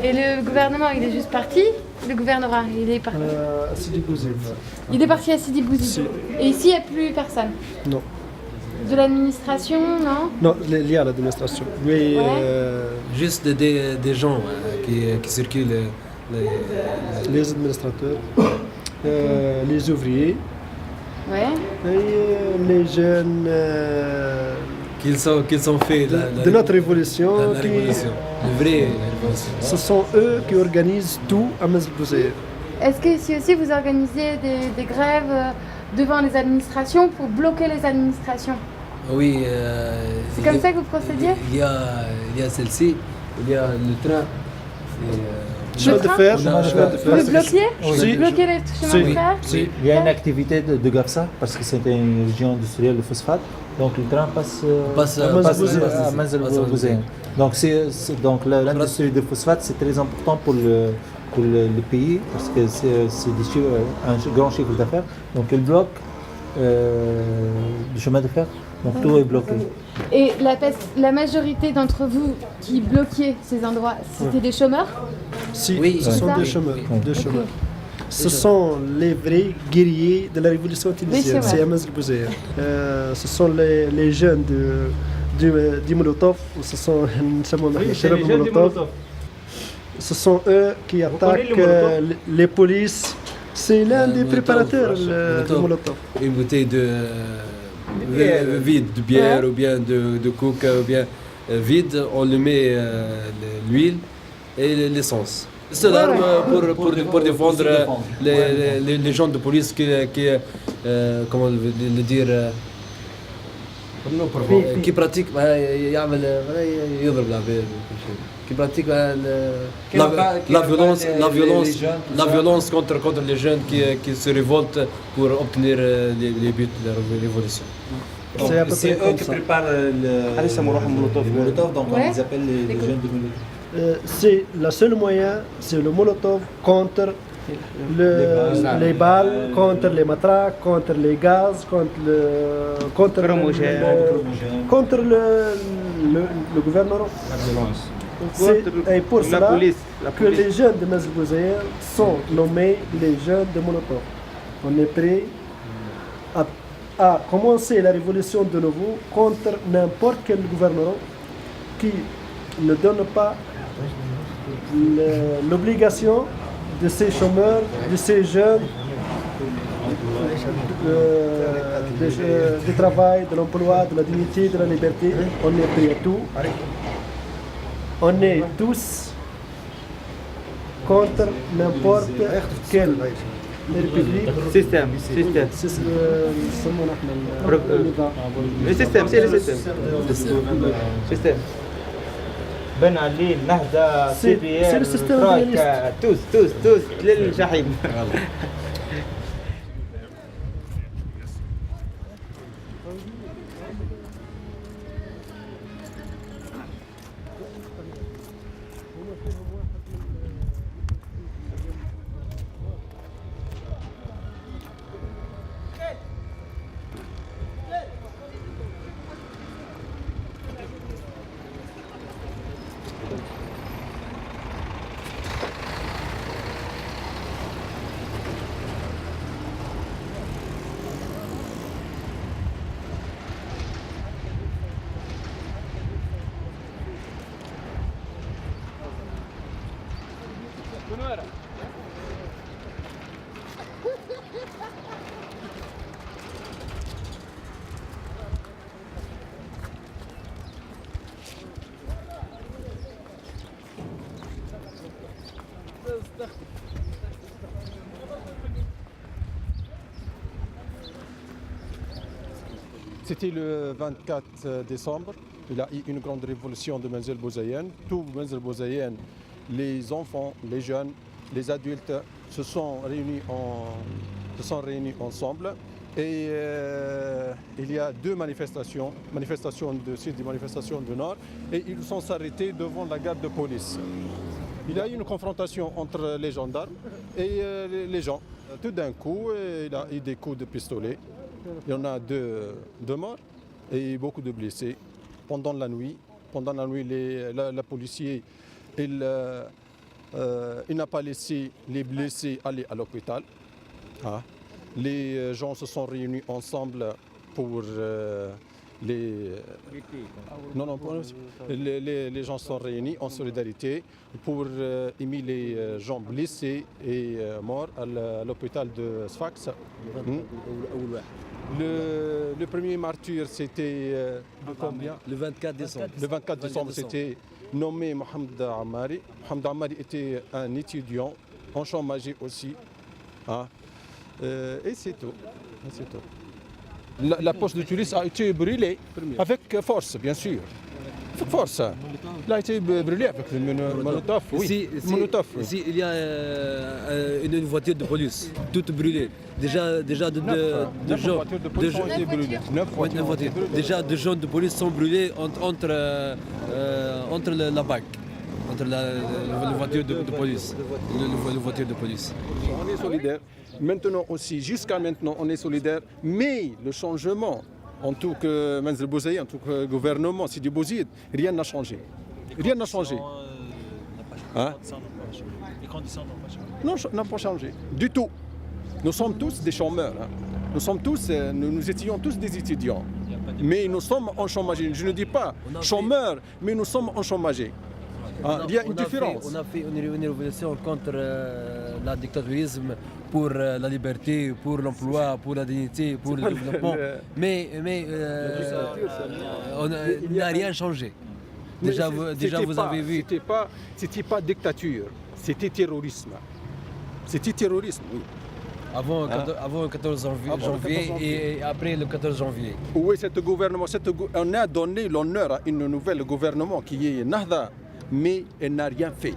Et le gouvernement, il est juste parti? Le gouvernorat, il est parti? Sidi Bouzid. Il est parti à Sidi Bouzid. Et ici, il n'y a plus personne? Non. De l'administration, non? Non, lié à l'administration. Mais Juste des gens qui circulent. les administrateurs, les ouvriers Ouais. et les jeunes Qu'ils ont fait de notre révolution. la révolution. La vraie révolution. Ce sont eux qui organisent tout à Mazl Bouzid. Est-ce que ici aussi, vous organisez des grèves devant les administrations pour bloquer les administrations? Oui. C'est comme ça que vous procédiez? Il y a celle-ci, il y a le train. Chemin de fer, chemin de fer. Vous le bloquiez? Si. Vous bloquez les chemins de fer? Si. Il y a une activité de Gafsa parce que c'était une région industrielle de phosphate. Donc le train passe à Mazl Bouzid. Donc l'industrie de phosphate c'est très important pour le pays parce que c'est un grand chiffre d'affaires. Donc elle bloque le chemin de fer. Donc tout est bloqué. Et la majorité d'entre vous qui bloquiez ces endroits, c'était des chômeurs? Si, Oui, ce sont ça. deux chemins. Deux chemins. Ce sont les vrais guerriers de la révolution tunisienne. chemins. C'est à Mazl Bouzid. Ce sont les jeunes du Molotov. Ce sont les Molotov. Ce sont eux qui attaquent les polices. C'est l'un des Molotov, préparateurs Molotov. du Molotov. Une bouteille vide de bière ou bien de coca ou bien vide, on lui met l'huile et l'essence. C'est l'arme pour défendre les gens de police comment le dire, qui pratiquent qui pratiquent la violence contre les jeunes qui se révoltent pour obtenir les buts de la révolution. C'est à peu C'est près eux comme qui ça. préparent le Molotov, donc on Ouais. les appelle les jeunes de Molotov. C'est le seul moyen, c'est le Molotov contre les balles, contre les matraques, contre les gaz, contre le gouvernement. Et pour cela que les jeunes de Mazl Bouzid sont nommés les jeunes de Molotov. On est prêt à commencer la révolution de nouveau contre n'importe quel gouvernement qui ne donne pas l'obligation de ces chômeurs, de ces jeunes, du travail, de l'emploi, de la dignité, de la liberté. On est prêt à tout. On est tous contre n'importe quelle république. Système. يسمونه احنا Le système, c'est le système. Ben Ali, Nahda, C'est CPR, le système Troika, tous, للجحيم. C'était le 24 décembre. Il y a eu une grande révolution de Mazl Bouzid. Tout Mazl Bouzid, les enfants, les jeunes, les adultes se sont réunis ensemble Et il y a deux manifestations de sud et manifestations du nord, et ils sont arrêtés devant la garde de police. Il y a eu une confrontation entre les gendarmes et les gens. Tout d'un coup, il y a eu des coups de pistolet. Il y en a deux morts et beaucoup de blessés. Pendant la nuit, la policier il n'a pas laissé les blessés aller à l'hôpital. Ah. Les gens se sont réunis ensemble pour les gens sont réunis en solidarité pour aimer les gens blessés et morts à l'hôpital de Sfax. Le premier martyr, c'était combien? Le 24 décembre. Le 24 décembre, c'était nommé Mohamed Ammari. Mohamed Ammari était un étudiant en chômage aussi. Hein. Et c'est tout. La poste de Tunis a été brûlée avec force, bien sûr. Avec force. Elle a été brûlée avec le Molotov. Oui. Ici, il y a une voiture de police, toute brûlée. Déjà deux gens de police sont brûlés entre la BAC. Entre la voiture de police. La voiture de police. On est solidaires. Maintenant aussi, jusqu'à maintenant, on est solidaires. Mais le changement, en tout que Menzel Bouzaïen, en tout que gouvernement, Sidi Bouzid, rien n'a changé. Rien n'a changé. Les conditions n'ont pas changé. Non, n'ont pas changé. Du tout. Nous sommes tous des chômeurs. Hein. Nous étions tous des étudiants. Mais nous sommes en chômage. Je ne dis pas chômeurs, mais nous sommes en chômage. Il y a une différence. On a fait une révolution contre le dictaturisme, pour la liberté, pour l'emploi, pour la dignité, pour le développement. Mais il n'y a rien changé. Déjà vous avez vu. C'était pas dictature, c'était terrorisme. C'était terrorisme, oui. Avant le 14 janvier et après le 14 janvier. Oui, on a donné l'honneur à une nouvelle gouvernement qui est Nahda, mais elle n'a rien fait.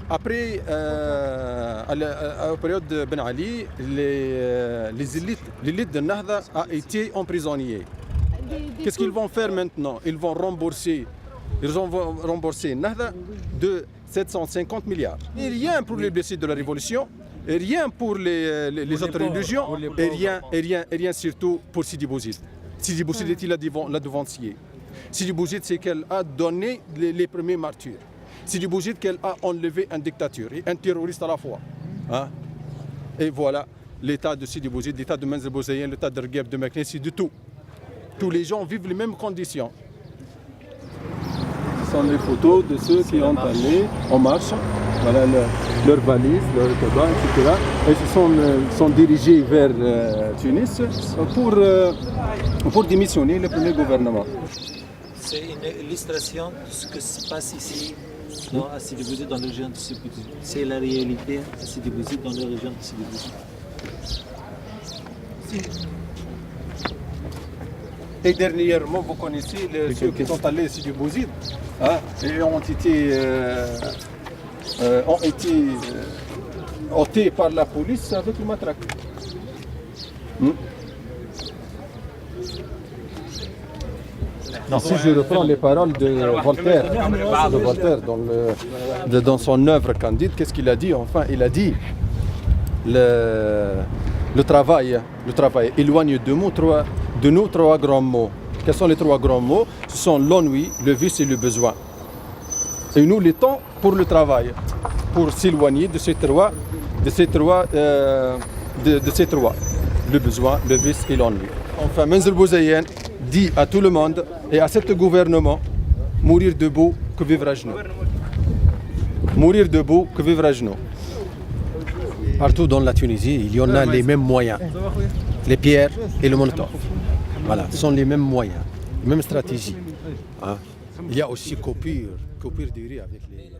Après, à la période de Ben Ali, l'élite de Nahda a été emprisonnée. Qu'est-ce qu'ils vont faire maintenant? Ils vont rembourser Nahda de 750 milliards. Et rien pour les blessés de la Révolution, et rien pour les autres religions, et rien surtout pour Sidi Bouzid. Sidi Bouzid était la devancier. Sidi Bouzid, c'est qu'elle a donné les premiers martyrs. Sidi Bouzid, qu'elle a enlevé une dictature et un terroriste à la fois. Hein? Et voilà l'état de Sidi Bouzid, l'état de Menzel Bouzaïen, l'état de Regueb, de Meknès, c'est de tout. Tous les gens vivent les mêmes conditions. Ce sont les photos de ceux qui ont allé en marche. Voilà leurs valises, leurs tabac, etc. Et ils sont dirigés vers Tunis pour démissionner le premier gouvernement. C'est une illustration de ce qui se passe ici à Sidi Bouzid, dans la région de Sidi Bouzid. C'est la réalité à Sidi Bouzid, dans la région de Sidi Bouzid. Et dernièrement, vous connaissez ceux qui sont allés à Sidi Bouzid et ont été ôtés par la police avec le matraque. Si je reprends les paroles de Voltaire dans son œuvre Candide, qu'est-ce qu'il a dit? Enfin, il a dit le travail éloigne de nous trois grands mots. Quels sont les trois grands mots? Ce sont l'ennui, le vice et le besoin. Et nous luttons pour le travail, pour s'éloigner de ces trois, le besoin, le vice et l'ennui. Enfin, Menzel Bouzaïen dit à tout le monde et à ce gouvernement, mourir debout que vivre à genoux. Mourir debout que vivre à genoux. Partout dans la Tunisie, il y en a les mêmes moyens. Les pierres et le molotov. Voilà, ce sont les mêmes moyens, les mêmes stratégies. Hein. Il y a aussi coupure de riz avec les...